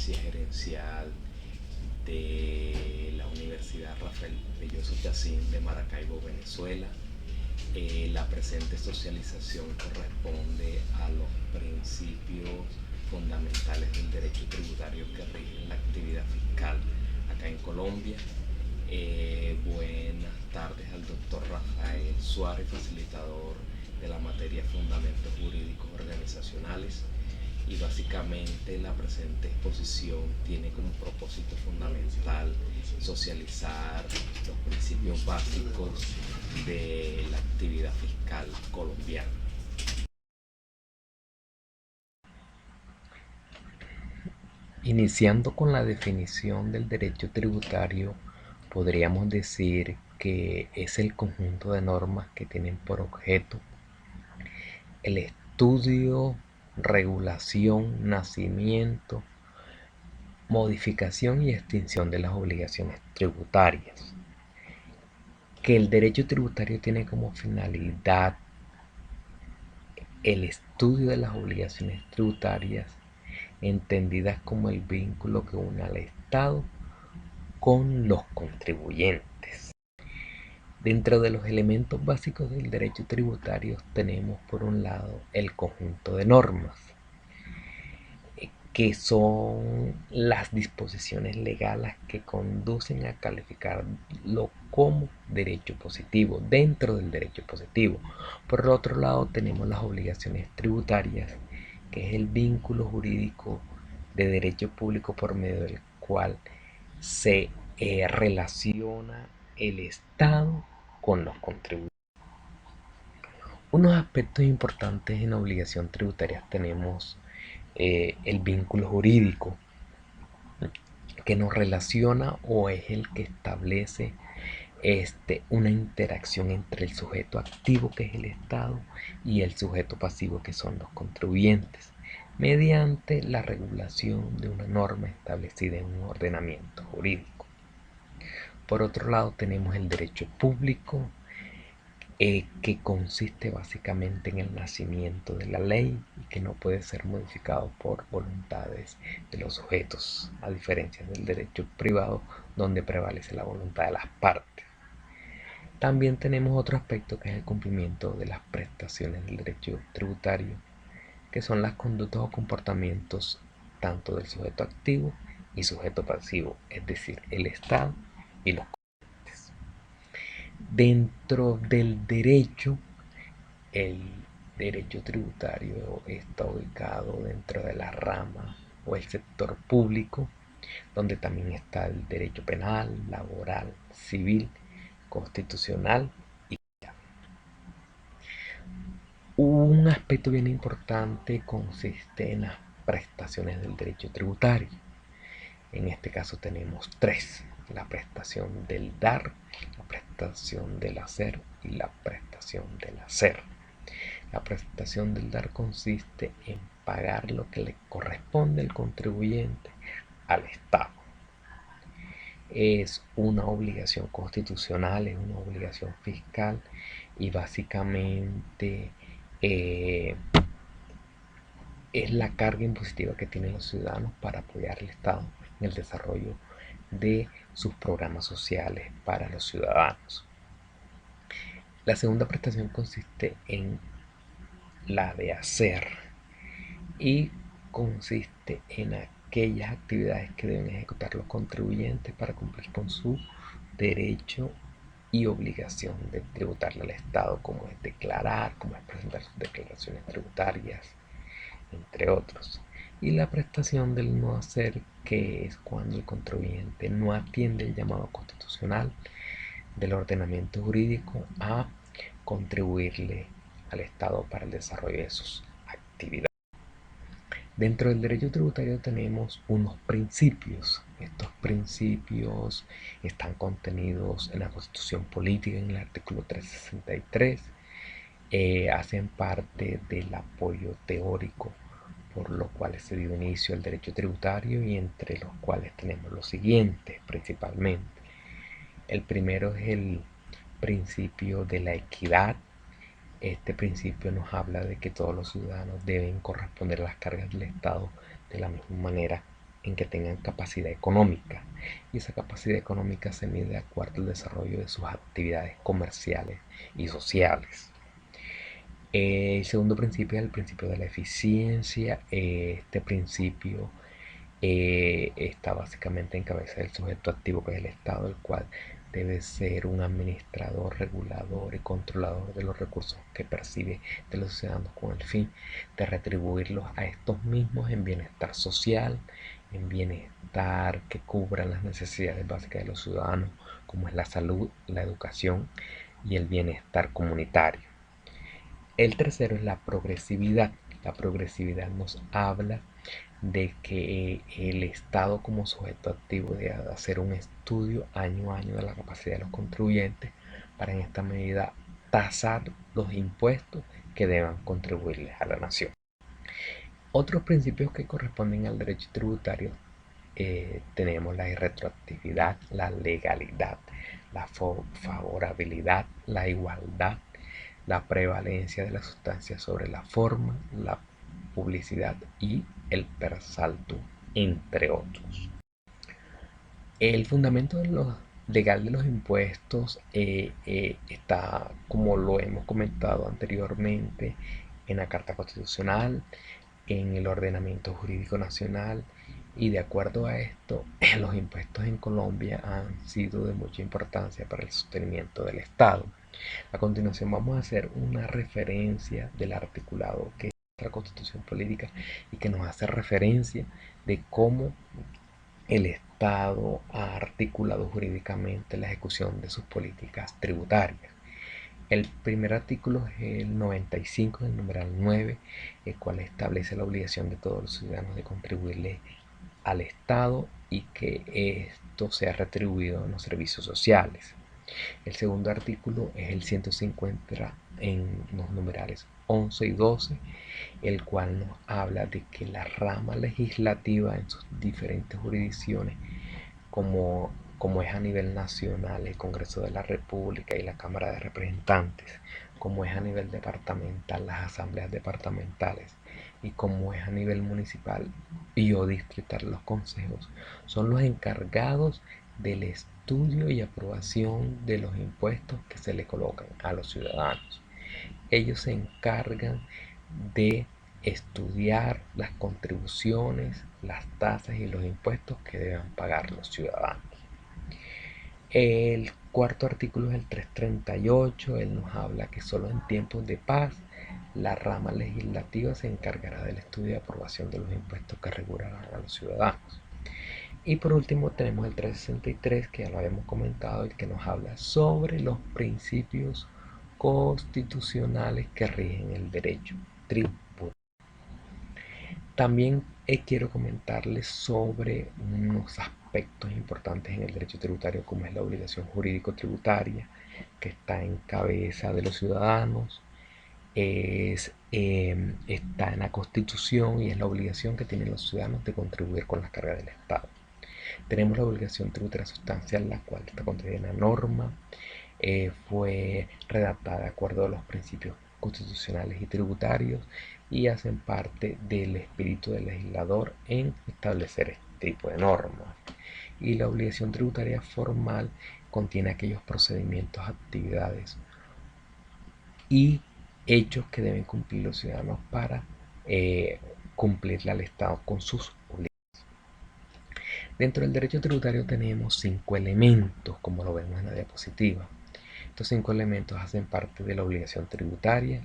Gerencia Gerencial de la Universidad Rafael Belloso Chacín de Maracaibo, Venezuela. La presente socialización corresponde a los principios fundamentales del derecho tributario que rigen la actividad fiscal acá en Colombia. Buenas tardes al doctor Rafael Suárez, facilitador de la materia Fundamentos Jurídicos Organizacionales. Y básicamente la presente exposición tiene como propósito fundamental socializar los principios básicos de la actividad fiscal colombiana. Iniciando con la definición del derecho tributario, podríamos decir que es el conjunto de normas que tienen por objeto el estudio, regulación, nacimiento, modificación y extinción de las obligaciones tributarias. Que el derecho tributario tiene como finalidad el estudio de las obligaciones tributarias entendidas como el vínculo que une al Estado con los contribuyentes. Dentro de los elementos básicos del derecho tributario tenemos por un lado el conjunto de normas, que son las disposiciones legales que conducen a calificarlo como derecho positivo, dentro del derecho positivo. Por otro lado tenemos las obligaciones tributarias, que es el vínculo jurídico de derecho público por medio del cual se relaciona el Estado con los contribuyentes. Unos aspectos importantes en obligación tributaria tenemos el vínculo jurídico, que nos relaciona o es el que establece una interacción entre el sujeto activo, que es el Estado, y el sujeto pasivo, que son los contribuyentes, mediante la regulación de una norma establecida en un ordenamiento jurídico. Por otro lado tenemos el derecho público, que consiste básicamente en el nacimiento de la ley y que no puede ser modificado por voluntades de los sujetos, a diferencia del derecho privado, donde prevalece la voluntad de las partes. También tenemos otro aspecto, que es el cumplimiento de las prestaciones del derecho tributario, que son las conductas o comportamientos tanto del sujeto activo y sujeto pasivo, es decir, el Estado y los contribuyentes. Dentro del derecho, el derecho tributario está ubicado dentro de la rama o el sector público, donde también está el derecho penal, laboral, civil, constitucional y social. Un aspecto bien importante consiste en las prestaciones del derecho tributario. En este caso tenemos tres: la prestación del dar, la prestación del hacer y la prestación del hacer. La prestación del dar consiste en pagar lo que le corresponde al contribuyente al Estado. Es una obligación constitucional, es una obligación fiscal y básicamente eh, es la carga impositiva que tienen los ciudadanos para apoyar al Estado en el desarrollo de sus programas sociales para los ciudadanos. La segunda prestación consiste en la de hacer y consiste en aquellas actividades que deben ejecutar los contribuyentes para cumplir con su derecho y obligación de tributarle al Estado, como es declarar, como es presentar sus declaraciones tributarias, entre otros. Y la prestación del no hacer, que es cuando el contribuyente no atiende el llamado constitucional del ordenamiento jurídico a contribuirle al Estado para el desarrollo de sus actividades. Dentro del derecho tributario tenemos unos principios. Estos principios están contenidos en la Constitución Política, en el artículo 363. Hacen parte del apoyo teórico por lo cual se dio inicio al derecho tributario, y entre los cuales tenemos los siguientes principalmente. El primero es el principio de la equidad. Este principio nos habla de que todos los ciudadanos deben corresponder a las cargas del Estado de la misma manera en que tengan capacidad económica, y esa capacidad económica se mide de acuerdo al desarrollo de sus actividades comerciales y sociales. El segundo principio es el principio de la eficiencia. Este principio está básicamente en cabeza del sujeto activo, que es el Estado, el cual debe ser un administrador, regulador y controlador de los recursos que percibe de los ciudadanos con el fin de retribuirlos a estos mismos en bienestar social, en bienestar que cubran las necesidades básicas de los ciudadanos, como es la salud, la educación y el bienestar comunitario. El tercero es la progresividad. La progresividad nos habla de que el Estado como sujeto activo debe hacer un estudio año a año de la capacidad de los contribuyentes para en esta medida tasar los impuestos que deban contribuirles a la nación. Otros principios que corresponden al derecho tributario tenemos la irretroactividad, la legalidad, la favorabilidad, la igualdad, la prevalencia de la sustancia sobre la forma, la publicidad y el per saltum, entre otros. El fundamento legal de los impuestos está, como lo hemos comentado anteriormente, en la Carta Constitucional, en el ordenamiento jurídico nacional, y de acuerdo a esto, los impuestos en Colombia han sido de mucha importancia para el sostenimiento del Estado. A continuación vamos a hacer una referencia del articulado que es la Constitución Política y que nos hace referencia de cómo el Estado ha articulado jurídicamente la ejecución de sus políticas tributarias. El primer artículo es el 95 del numeral 9, el cual establece la obligación de todos los ciudadanos de contribuirle al Estado y que esto sea retribuido en los servicios sociales. El segundo artículo es el 150 en los numerales 11 y 12, el cual nos habla de que la rama legislativa en sus diferentes jurisdicciones, como es a nivel nacional el Congreso de la República y la Cámara de Representantes, como es a nivel departamental las asambleas departamentales y como es a nivel municipal y o distrital los consejos, son los encargados del estudio y aprobación de los impuestos que se le colocan a los ciudadanos. Ellos se encargan de estudiar las contribuciones, las tasas y los impuestos que deben pagar los ciudadanos. El cuarto artículo es el 338. Él nos habla que solo en tiempos de paz la rama legislativa se encargará del estudio y aprobación de los impuestos que regularán a los ciudadanos. Y por último tenemos el 363, que ya lo habíamos comentado, y que nos habla sobre los principios constitucionales que rigen el derecho tributario. También quiero comentarles sobre unos aspectos importantes en el derecho tributario, como es la obligación jurídico-tributaria, que está en cabeza de los ciudadanos, está en la Constitución y es la obligación que tienen los ciudadanos de contribuir con las cargas del Estado. Tenemos la obligación tributaria sustancial, la cual está contenida en la norma, fue redactada de acuerdo a los principios constitucionales y tributarios y hacen parte del espíritu del legislador en establecer este tipo de normas. Y la obligación tributaria formal contiene aquellos procedimientos, actividades y hechos que deben cumplir los ciudadanos para cumplirle al Estado con sus obligaciones. Dentro del derecho tributario tenemos 5 elementos, como lo vemos en la diapositiva. Estos 5 elementos hacen parte de la obligación tributaria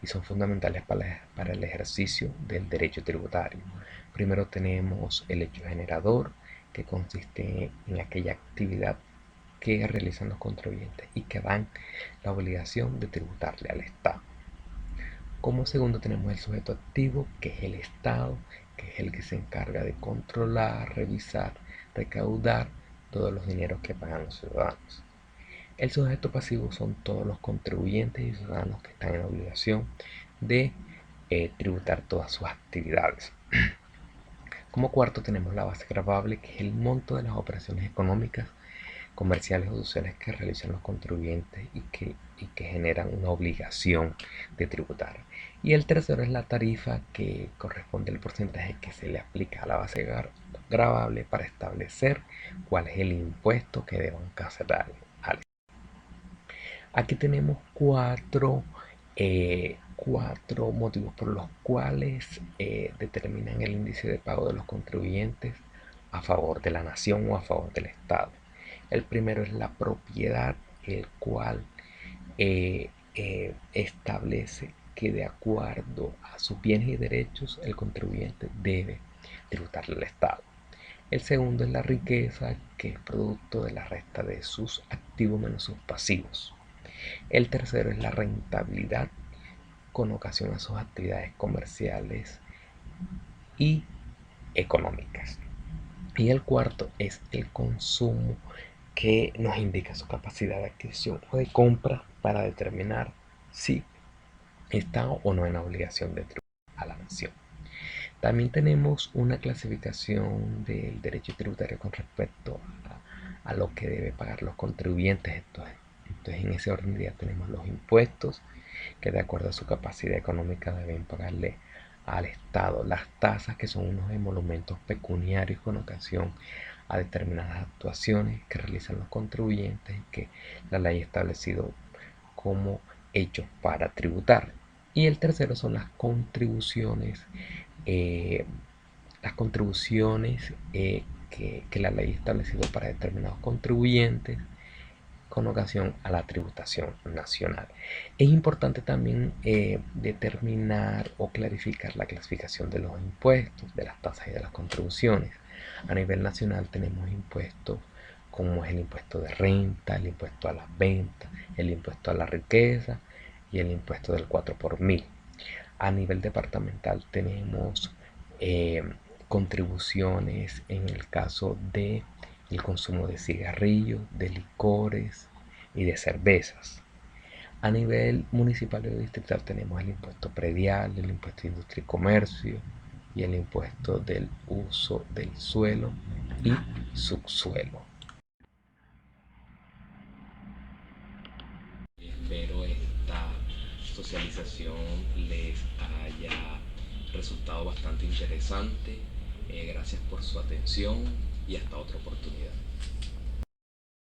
y son fundamentales para el ejercicio del derecho tributario. Primero tenemos el hecho generador, que consiste en aquella actividad que realizan los contribuyentes y que dan la obligación de tributarle al Estado. Como segundo tenemos el sujeto activo, que es el Estado, que es el que se encarga de controlar, revisar, recaudar todos los dineros que pagan los ciudadanos. El sujeto pasivo son todos los contribuyentes y ciudadanos que están en obligación de tributar todas sus actividades. Como cuarto tenemos la base gravable, que es el monto de las operaciones económicas comerciales o sociales que realizan los contribuyentes y que generan una obligación de tributar. Y el tercero es la tarifa, que corresponde al porcentaje que se le aplica a la base gravable para establecer cuál es el impuesto que deban cancelar. Aquí tenemos cuatro motivos por los cuales determinan el índice de pago de los contribuyentes a favor de la nación o a favor del Estado. El primero es la propiedad, el cual establece que de acuerdo a sus bienes y derechos el contribuyente debe tributarle al Estado. El segundo es la riqueza, que es producto de la resta de sus activos menos sus pasivos. El tercero es la rentabilidad con ocasión a sus actividades comerciales y económicas. Y el cuarto es el consumo, que nos indica su capacidad de adquisición o de compra para determinar si está o no en obligación de tributar a la nación. También tenemos una clasificación del derecho tributario con respecto a lo que debe pagar los contribuyentes. Entonces, en ese orden ya tenemos los impuestos, que de acuerdo a su capacidad económica deben pagarle al Estado; las tasas, que son unos emolumentos pecuniarios con ocasión a determinadas actuaciones que realizan los contribuyentes y que la ley ha establecido como hechos para tributar. Y el tercero son eh, las contribuciones que la ley ha establecido para determinados contribuyentes con ocasión a la tributación nacional. Es importante también determinar o clarificar la clasificación de los impuestos, de las tasas y de las contribuciones. A nivel nacional tenemos impuestos como es el impuesto de renta, el impuesto a las ventas, el impuesto a la riqueza y el impuesto del 4 por mil. A nivel departamental tenemos eh, contribuciones en el caso de el consumo de cigarrillos, de licores y de cervezas. A nivel municipal y distrital tenemos el impuesto predial, el impuesto de industria y comercio y el impuesto del uso del suelo y subsuelo. Espero esta socialización les haya resultado bastante interesante. Gracias por su atención y hasta otra oportunidad.